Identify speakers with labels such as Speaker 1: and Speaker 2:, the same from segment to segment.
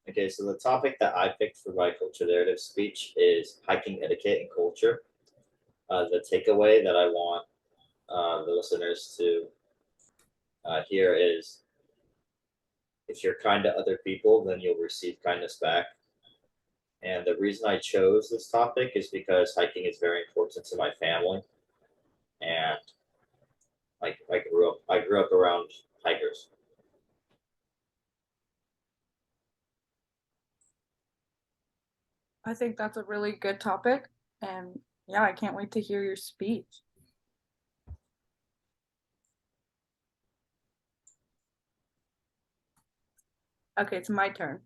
Speaker 1: Okay, so the topic that I picked for my culture narrative speech is hiking etiquette and culture. The takeaway that I want the listeners to hear is if you're kind to other people, then you'll receive kindness back. And the reason I chose this topic is because hiking is very important to my family, and like I grew up around hikers.
Speaker 2: I think that's a really good topic. And yeah, I can't wait to hear your speech. Okay, it's my turn.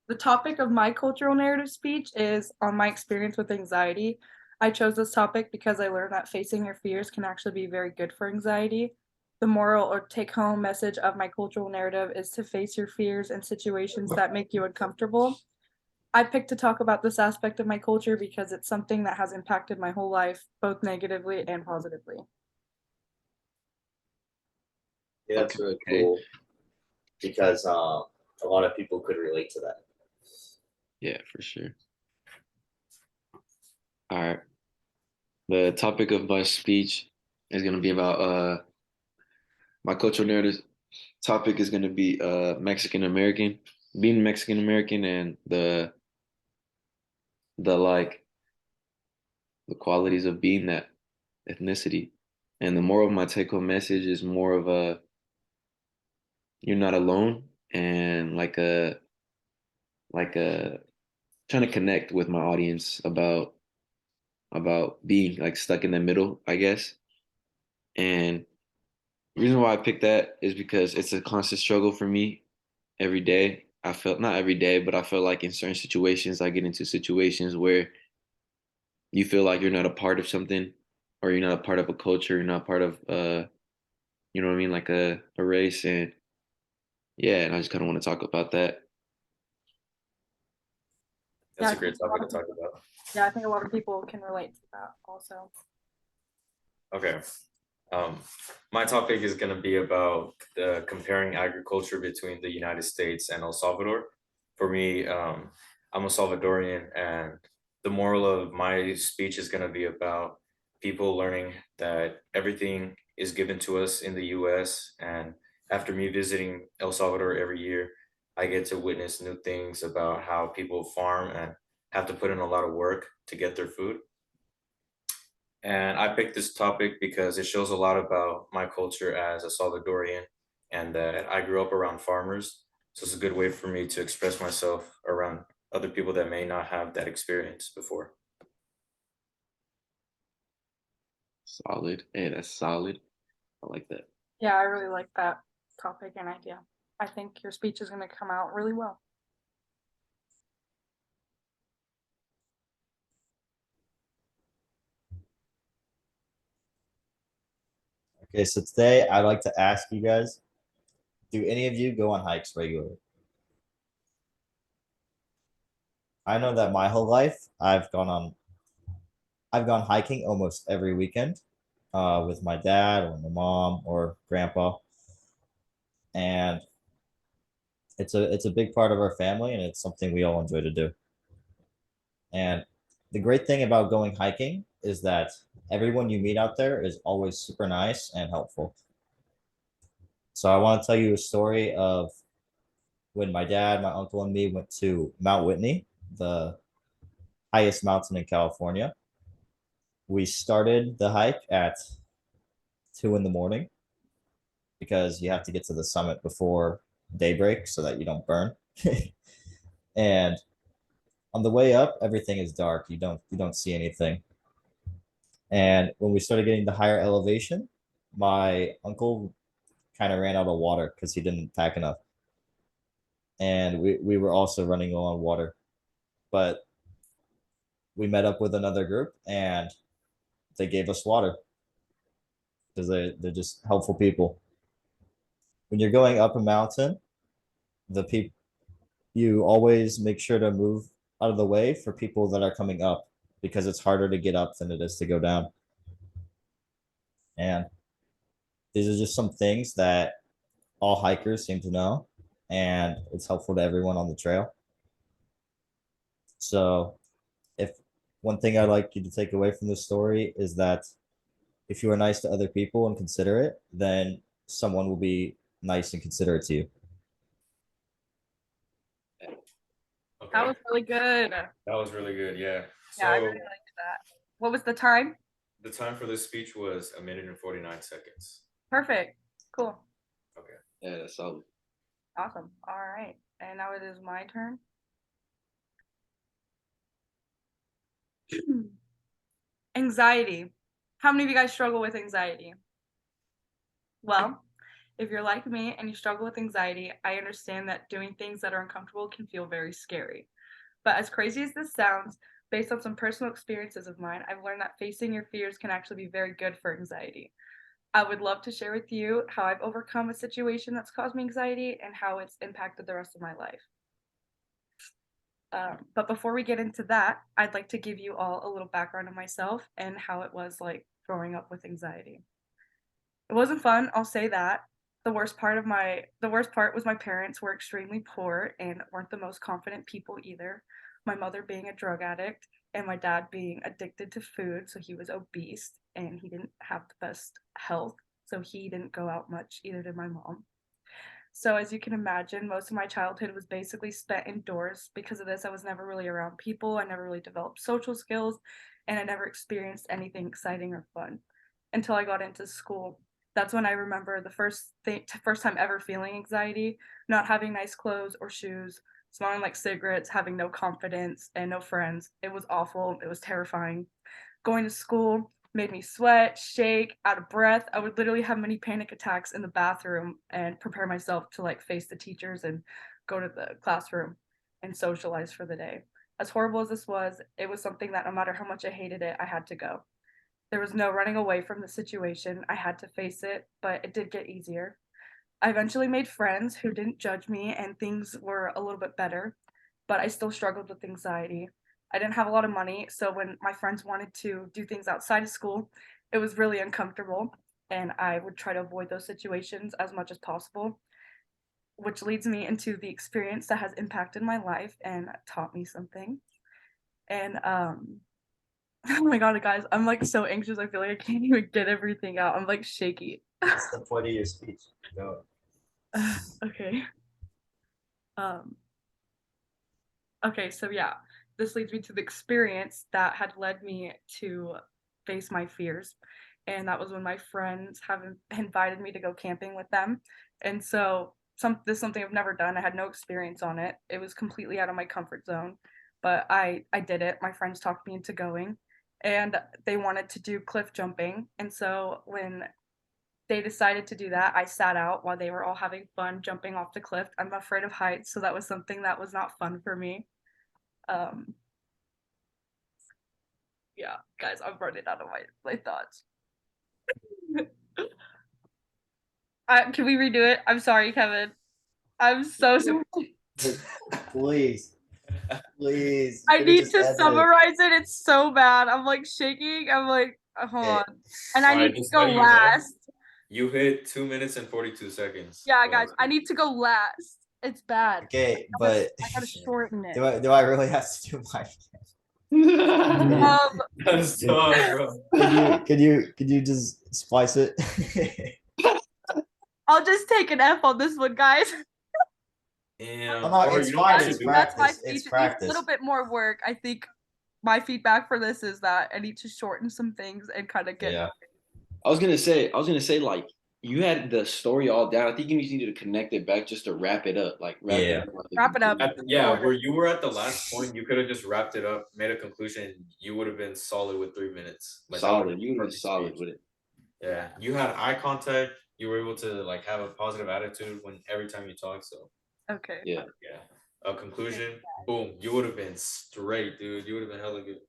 Speaker 2: The topic of my cultural narrative speech is on my experience with anxiety. I chose this topic because I learned that facing your fears can actually be very good for anxiety. The moral or take home message of my cultural narrative is to face your fears and situations that make you uncomfortable. I picked to talk about this aspect of my culture because it's something that has impacted my whole life, both negatively and positively.
Speaker 1: Yeah,
Speaker 3: Okay,
Speaker 1: that's really
Speaker 3: okay.
Speaker 1: cool because a lot of people could relate to that.
Speaker 3: Yeah, for sure. All right. The topic of my speech is gonna be about my cultural narrative topic is gonna be Mexican American, being Mexican American and the like the qualities of being that ethnicity. And the moral of my take home message is more of a you're not alone and like a trying to connect with my audience about being like stuck in the middle, I guess. And the reason why I picked that is because it's a constant struggle for me every day. I felt not every day, but I feel like in certain situations, I get into situations where you feel like you're not a part of something, or you're not a part of a culture, you're not part of, you know what I mean, like a race. And yeah, and I just kind of want to talk about that.
Speaker 2: Yeah,
Speaker 1: That's
Speaker 2: I
Speaker 1: a great
Speaker 2: think a
Speaker 1: topic
Speaker 2: lot
Speaker 1: to
Speaker 2: of
Speaker 1: talk
Speaker 2: people,
Speaker 1: about.
Speaker 2: yeah, I think a lot of people can relate to that also.
Speaker 4: Okay. Um, my topic is going to be about comparing agriculture between the United States and El Salvador. For me, I'm a Salvadorian, and the moral of my speech is going to be about people learning that everything is given to us in the US. And after me visiting El Salvador every year, I get to witness new things about how people farm and have to put in a lot of work to get their food. And I picked this topic because it shows a lot about my culture as a Salvadorian and that I grew up around farmers. So it's a good way for me to express myself around other people that may not have that experience before.
Speaker 3: Solid. Hey, that's solid. I like that.
Speaker 2: Yeah, I really like that topic and idea. I think your speech is going to come out really well.
Speaker 1: Okay, so today I'd like to ask you guys, do any of you go on hikes regularly? I know that my whole life I've gone hiking almost every weekend with my dad or my mom or grandpa. And it's a big part of our family and it's something we all enjoy to do. And the great thing about going hiking is that everyone you meet out there is always super nice and helpful. So I want to tell you a story of when my dad, my uncle, and me went to Mount Whitney, the highest mountain in California. We started the hike at 2 in the morning because you have to get to the summit before daybreak so that you don't burn. And on the way up, everything is dark. You don't see anything. And when we started getting the higher elevation, my uncle kind of ran out of water because he didn't pack enough. And we were also running low on water. But we met up with another group and they gave us water because they're just helpful people. When you're going up a mountain, the people you always make sure to move out of the way for people that are coming up because it's harder to get up than it is to go down. And these are just some things that all hikers seem to know. and it's helpful to everyone on the trail. So, if one thing I'd like you to take away from this story is that if you are nice to other people and considerate, then someone will be nice and considerate to you.
Speaker 2: That
Speaker 4: Okay,
Speaker 2: was really good.
Speaker 4: that was really good. Yeah.
Speaker 2: Yeah, I
Speaker 4: So
Speaker 2: really liked that. What was the time?
Speaker 4: the time for this speech was 1 minute and 49 seconds.
Speaker 2: Perfect. Cool.
Speaker 4: Okay.
Speaker 3: Yeah, that's solid.
Speaker 2: Awesome. All right. And now it is my turn. Anxiety. How many of you guys struggle with anxiety? Well, if you're like me and you struggle with anxiety, I understand that doing things that are uncomfortable can feel very scary. But as crazy as this sounds, based on some personal experiences of mine, I've learned that facing your fears can actually be very good for anxiety. I would love to share with you how I've overcome a situation that's caused me anxiety and how it's impacted the rest of my life. But before we get into that, I'd like to give you all a little background of myself and how it was like growing up with anxiety. It wasn't fun, I'll say that. The worst part was my parents were extremely poor and weren't the most confident people either. My mother being a drug addict and my dad being addicted to food, so he was obese and he didn't have the best health, so he didn't go out much, either did my mom. So as you can imagine, most of my childhood was basically spent indoors. Because of this, I was never really around people, I never really developed social skills, and I never experienced anything exciting or fun until I got into school. That's when I remember the first time ever feeling anxiety, not having nice clothes or shoes, smelling like cigarettes, having no confidence and no friends. It was awful. It was terrifying. Going to school made me sweat, shake, out of breath. I would literally have many panic attacks in the bathroom and prepare myself to like face the teachers and go to the classroom and socialize for the day. As horrible as this was, it was something that no matter how much I hated it, I had to go. There was no running away from the situation. I had to face it, but it did get easier. I eventually made friends who didn't judge me and things were a little bit better, but I still struggled with anxiety. I didn't have a lot of money, so when my friends wanted to do things outside of school, it was really uncomfortable, and I would try to avoid those situations as much as possible, which leads me into the experience that has impacted my life and taught me something. And oh my god, guys, I'm like so anxious. I feel like I can't even get everything out. I'm like shaky.
Speaker 1: That's the point of your speech. No.
Speaker 2: Okay. Um, okay, so yeah, this leads me to the experience that had led me to face my fears. And that was when my friends have invited me to go camping with them. And so this is something I've never done. I had no experience on it. It was completely out of my comfort zone. But I did it. My friends talked me into going. And they wanted to do cliff jumping. And so when they decided to do that, I sat out while they were all having fun jumping off the cliff. I'm afraid of heights, so that was something that was not fun for me. Um, yeah, guys, I'm running out of my thoughts. Can we redo it? I'm sorry, Kevin. I'm so sorry.
Speaker 1: Please. Please.
Speaker 2: I
Speaker 1: Could've
Speaker 2: need
Speaker 1: just
Speaker 2: to
Speaker 1: ended it.
Speaker 2: summarize it. It's so bad. I'm like shaking. I'm like, hold
Speaker 1: Okay.
Speaker 2: on. And I
Speaker 4: Alright,
Speaker 2: need to
Speaker 4: just
Speaker 2: go
Speaker 4: letting you know.
Speaker 2: last.
Speaker 4: You hit 2 minutes and 42 seconds.
Speaker 2: Yeah, guys, I need to go last. It's bad.
Speaker 1: Okay, but
Speaker 2: I gotta shorten it.
Speaker 1: do I really have to do my
Speaker 4: That's tough, bro.
Speaker 1: could you just splice it?
Speaker 2: I'll just take an F on this one, guys.
Speaker 4: Damn.
Speaker 1: Oh, no,
Speaker 4: Or
Speaker 1: it's
Speaker 4: you know
Speaker 1: fine,
Speaker 4: what you
Speaker 1: it's
Speaker 4: should do?
Speaker 2: That's my
Speaker 1: practice,
Speaker 2: speech.
Speaker 1: it's
Speaker 2: It needs a
Speaker 1: practice.
Speaker 2: little bit more work. I think my feedback for this is that I need to shorten some things and kind of get.
Speaker 1: Yeah.
Speaker 3: I was gonna say, like you had the story all down. I think you just needed to connect it back just to wrap it up, like wrap
Speaker 1: Yeah.
Speaker 3: it up. Like a
Speaker 2: Wrap it up.
Speaker 3: conclusion.
Speaker 4: Yeah, where you were at the last point, you could have just wrapped it up, made a conclusion. You would have been solid with 3 minutes. Like, that would've
Speaker 3: Solid.
Speaker 4: been
Speaker 3: You were
Speaker 4: perfect
Speaker 3: solid
Speaker 4: speech.
Speaker 3: with it.
Speaker 4: Yeah, you had eye contact. You were able to like have a positive attitude when every time you talk. So
Speaker 2: Okay.
Speaker 3: Yeah.
Speaker 4: yeah, a conclusion. Boom, you would have been straight, dude. You would have been hella good.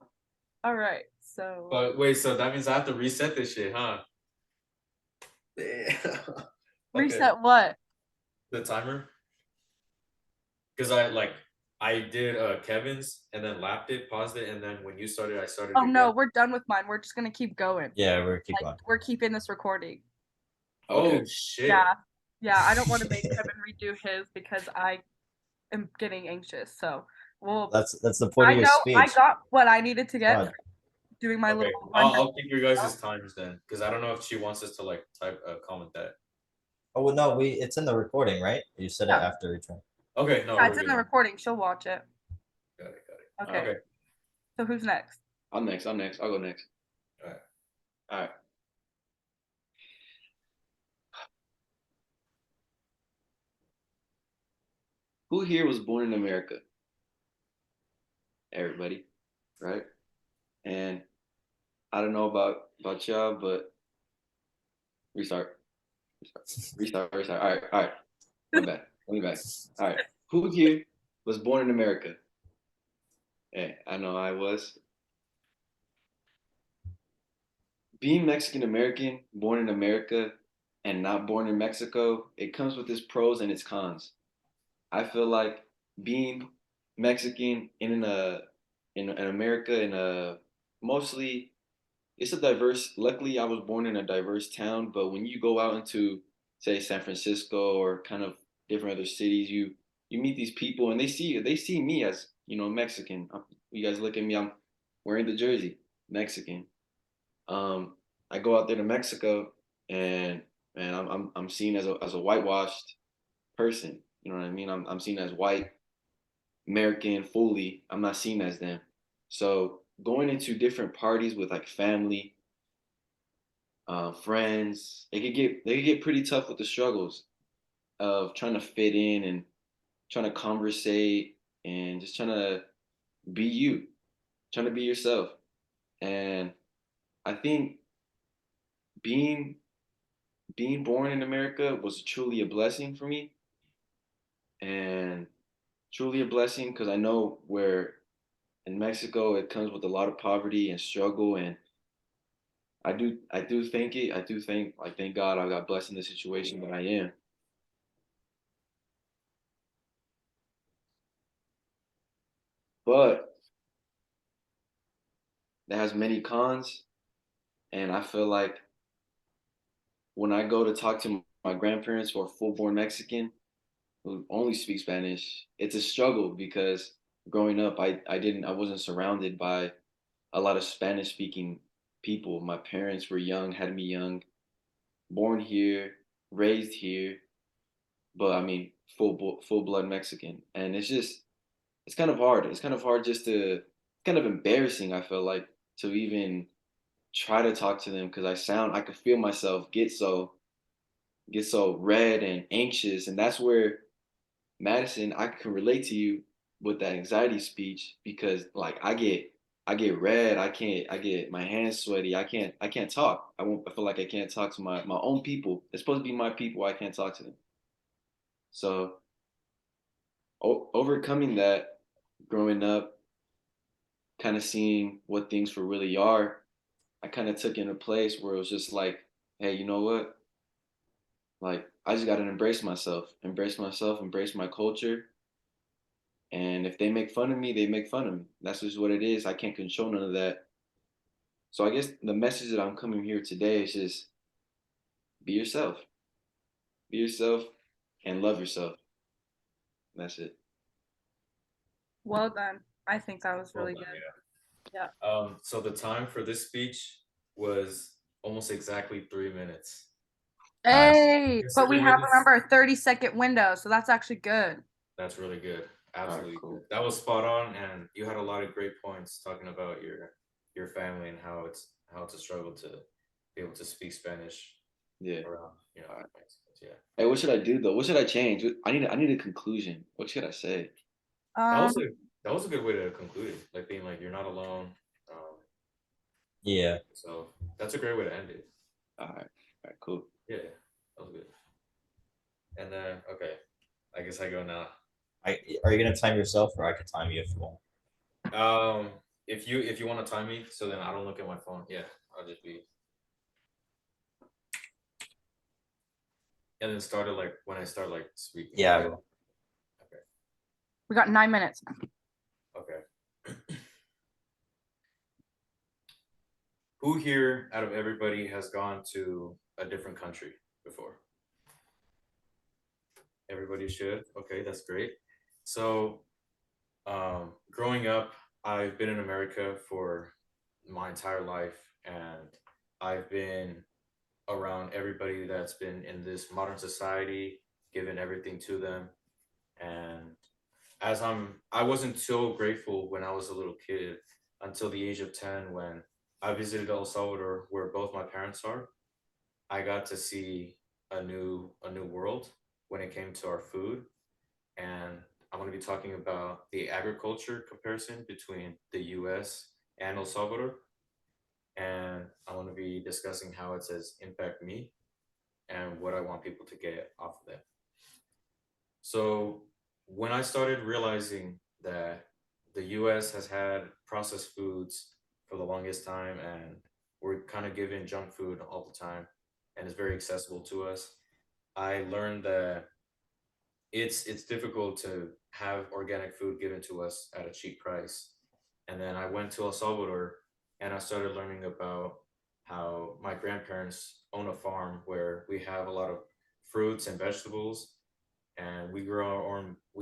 Speaker 2: All right. So.
Speaker 4: But wait, so that means I have to reset this shit, huh?
Speaker 2: Reset what?
Speaker 4: The timer. Because I did Kevin's and then lapped it, paused it, and then when you started, I started.
Speaker 2: Oh no,
Speaker 4: again.
Speaker 2: we're done with mine. We're just gonna keep going.
Speaker 1: Yeah, we're keep
Speaker 2: Like
Speaker 1: going.
Speaker 2: we're keeping this recording.
Speaker 4: Oh
Speaker 3: Okay.
Speaker 4: shit.
Speaker 2: Yeah. Yeah, I don't want to make Kevin redo his because I am getting anxious. So, well,
Speaker 1: That's the point
Speaker 2: I
Speaker 1: of your
Speaker 2: know I
Speaker 1: speech.
Speaker 2: got what I needed to get
Speaker 1: God.
Speaker 2: for doing my
Speaker 4: Okay,
Speaker 2: little
Speaker 4: I'll keep your guys' times then, because I don't know if she wants us to like type comment that.
Speaker 1: Oh well, no, it's in the recording, right? You said it
Speaker 2: Yeah.
Speaker 1: after each one.
Speaker 4: Okay, no,
Speaker 2: Yeah,
Speaker 4: we're
Speaker 2: it's in
Speaker 4: good.
Speaker 2: the recording. She'll watch it.
Speaker 4: Got it, got it.
Speaker 2: Okay.
Speaker 4: Okay.
Speaker 2: So who's next?
Speaker 3: I'm next. I'll go next.
Speaker 4: All right.
Speaker 3: All right. Who here was born in America? Everybody, right? And I don't know about y'all, but restart, restart. All right. My bad. Let me back. All right. Who here was born in America? Yeah, I know I was. Being Mexican American, born in America, and not born in Mexico, it comes with its pros and its cons. I feel like being Mexican in America in a mostly it's a diverse. Luckily, I was born in a diverse town, but when you go out into say San Francisco or kind of different other cities, you meet these people and they see me as Mexican. You guys look at me, I'm wearing the jersey, Mexican. Um, I go out there to Mexico and I'm seen as a whitewashed person. You know what I mean? I'm seen as white, American fully. I'm not seen as them. So going into different parties with like family, friends, they could get pretty tough with the struggles of trying to fit in and trying to conversate and just trying to be you, trying to be yourself. And I think being being born in America was truly a blessing for me and truly a blessing because I know where in Mexico it comes with a lot of poverty and struggle and I do think like thank God I got blessed in the situation that I am. But that has many cons and I feel like when I go to talk to my grandparents who are full born Mexican who only speak Spanish, it's a struggle because growing up I wasn't surrounded by a lot of Spanish speaking people. My parents were young, had me young, born here, raised here, but I mean full blood Mexican. And it's kind of hard. It's kind of hard just to kind of embarrassing I feel like to even try to talk to them because I could feel myself get so red and anxious and that's where Madison, I can relate to you with that anxiety speech because like I get red, I get my hands sweaty, I can't talk. I feel like I can't talk to my own people. It's supposed to be my people, I can't talk to them. So overcoming that, growing up, kind of seeing what things for really are, I kind of took in a place where it was just like, hey, you know what? Like I just got to embrace myself, embrace my culture, and if they make fun of me, they make fun of me. That's just what it is. I can't control none of that. So I guess the message that I'm coming here today is just be yourself. Be yourself and love yourself. That's it.
Speaker 2: Well done. I think that was
Speaker 4: Well
Speaker 2: really
Speaker 4: done,
Speaker 2: good.
Speaker 4: yeah.
Speaker 2: Yeah.
Speaker 4: So the time for this speech was almost exactly 3 minutes.
Speaker 1: Nice.
Speaker 2: Hey,
Speaker 4: Yes,
Speaker 2: but we
Speaker 4: 3
Speaker 2: have
Speaker 4: minutes.
Speaker 2: remember a 30-second window, so that's actually good.
Speaker 4: That's really good.
Speaker 3: All right,
Speaker 4: Absolutely
Speaker 3: cool.
Speaker 4: good. That was spot on, and you had a lot of great points talking about your family and how it's a struggle to be able to speak Spanish
Speaker 3: Yeah.
Speaker 4: around
Speaker 3: All right.
Speaker 4: Mexicans. Yeah,
Speaker 3: Hey, what should I do though? What should I change? I need a conclusion. What should I say?
Speaker 4: that
Speaker 2: Um,
Speaker 4: was a that was a good way to conclude it. Like being like you're not alone. Um,
Speaker 1: Yeah.
Speaker 4: so that's a great way to end it.
Speaker 3: All right, cool.
Speaker 4: Yeah, that was good. And then okay, I guess I go now.
Speaker 1: Are you gonna time yourself, or I can time you if you want?
Speaker 4: Um, if you want to time me, so then I don't look at my phone. Yeah, I'll just be and then started like when I start like speaking.
Speaker 1: Yeah. I
Speaker 4: right?
Speaker 1: will.
Speaker 4: Okay.
Speaker 2: we got 9 minutes.
Speaker 4: Okay. Who here out of everybody has gone to a different country before? Everybody should. Okay, that's great. So, growing up, I've been in America for my entire life, and I've been around everybody that's been in this modern society, given everything to them. And I wasn't so grateful when I was a little kid until the age of 10 when I visited El Salvador, where both my parents are. I got to see a new world when it came to our food, and I'm going to be talking about the agriculture comparison between the US and El Salvador, and I want to be discussing how it says impact me and what I want people to get off of that. So, when I started realizing that the US has had processed foods for the longest time and we're kind of given junk food all the time and it's very accessible to us, I learned that it's difficult to have organic food given to us at a cheap price. And then I went to El Salvador and I started learning about how my grandparents own a farm where we have a lot of fruits and vegetables, and we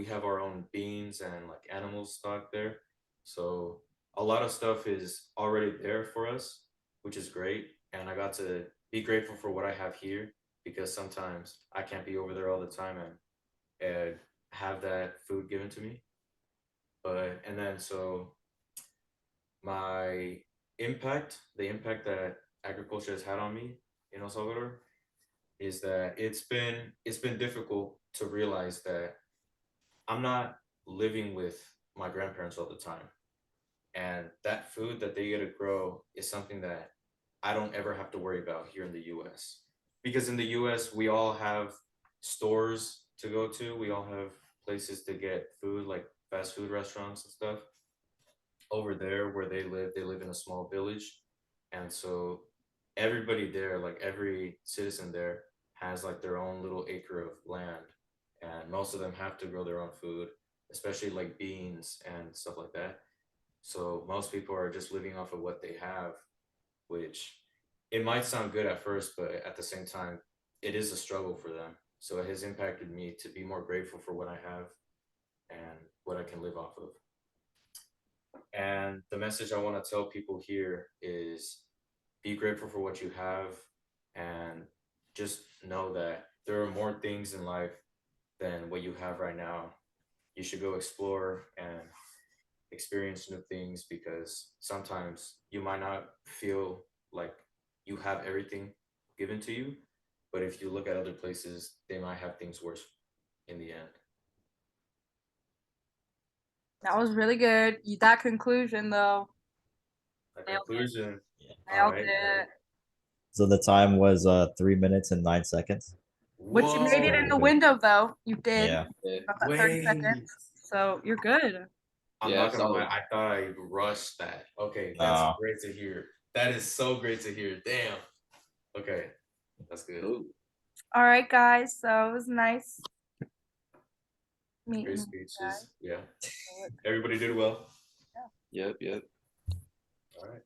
Speaker 4: have our own beans and like animal stock there. So a lot of stuff is already there for us, which is great. And I got to be grateful for what I have here because sometimes I can't be over there all the time and have that food given to me. But and then so my the impact that agriculture has had on me in El Salvador is that it's been difficult to realize that I'm not living with my grandparents all the time. And that food that they get to grow is something that I don't ever have to worry about here in the US. Because in the US, we all have stores to go to, we all have places to get food, like fast food restaurants and stuff. Over there where they live in a small village. And so everybody there, like every citizen there, has like their own little acre of land. And most of them have to grow their own food, especially like beans and stuff like that. So most people are just living off of what they have, which it might sound good at first, but at the same time, it is a struggle for them. So it has impacted me to be more grateful for what I have and what I can live off of. And the message I want to tell people here is be grateful for what you have and just know that there are more things in life than what you have right now. You should go explore and experience new things because sometimes you might not feel like you have everything given to you, but if you look at other places, they might have things worse in the end.
Speaker 2: That was really good. That conclusion though,
Speaker 4: A
Speaker 2: nailed it.
Speaker 4: conclusion. All
Speaker 2: Nailed
Speaker 4: right.
Speaker 2: it.
Speaker 1: So the time was 3 minutes and 9 seconds.
Speaker 2: Which you made it in the
Speaker 3: Whoa.
Speaker 2: window though. You did.
Speaker 1: Yeah.
Speaker 3: Yeah.
Speaker 2: Got that 30
Speaker 4: Wait.
Speaker 2: seconds. So you're good.
Speaker 4: I'm
Speaker 3: Yeah,
Speaker 4: not gonna
Speaker 3: solid.
Speaker 4: lie. I thought I rushed that. Okay, that's
Speaker 1: No.
Speaker 4: great to hear. That is so great to hear. Damn. Okay, that's good.
Speaker 3: Cool.
Speaker 2: All right, guys. So it was nice meeting
Speaker 4: Great
Speaker 2: you
Speaker 4: speeches.
Speaker 2: guys.
Speaker 4: Yeah. Everybody did well.
Speaker 3: Yep.
Speaker 4: All right.